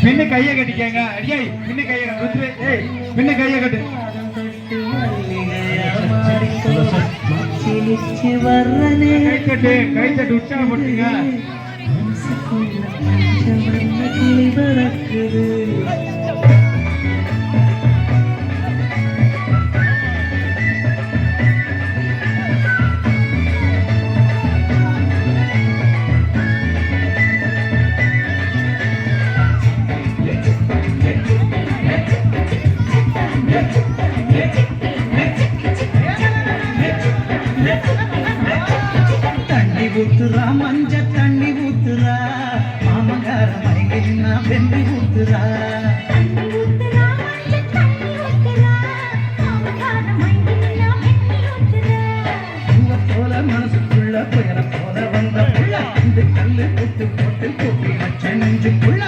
பின்ன கையை கட்டிக்கங்க. அடியே பின்ன கையை கட்டு. ஏய் பின்ன கையை கட்டு. கை தட்டு கை தட்டு உற்சாகப்படுத்துங்க. தண்ணி ஊத்துறா மஞ்ச தண்ணி ஊத்துறா மாமங்கார மயங்கினா வெண்ணி ஊத்துறா போல மனசுக்குள்ள புயல போல வந்த புள்ள இந்த கல்லு போட்டு போட்டு போட்டி வச்ச நெஞ்சுக்குள்ள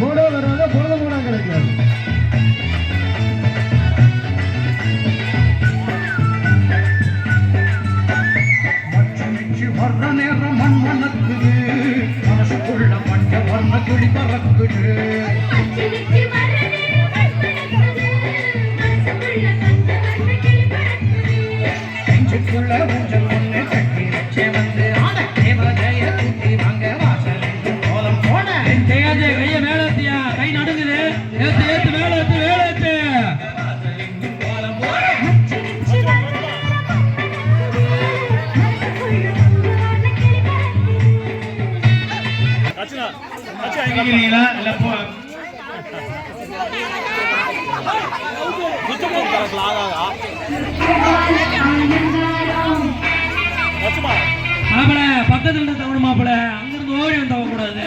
போட வராத பொழுது கூட கிடைக்காது. வர்ற நேரம் மண் மணக்குது மனசுக்குள்ள மஞ்ச வர்ண கிளி பறக்குது. நெஞ்சுக்குள்ள ஊஞ்சல் ஒண்ணு கட்டி வச்சே வந்து ஆட தேவ ஜெய கூட்டி வாங்க வாசல் கோலம் போட. கைய மேல ஏத்தியா கை நடுங்குது. ஏத்து ஏத்து மேல ஏத்து மேல ஏத்து. கோலம் போட அடிக்கிறீங்களா இல்ல போ மாப்பிள பக்கத்துல இருந்து தவணு மாப்பிள அங்கிருந்து ஓடி வந்து தவ கூடாது.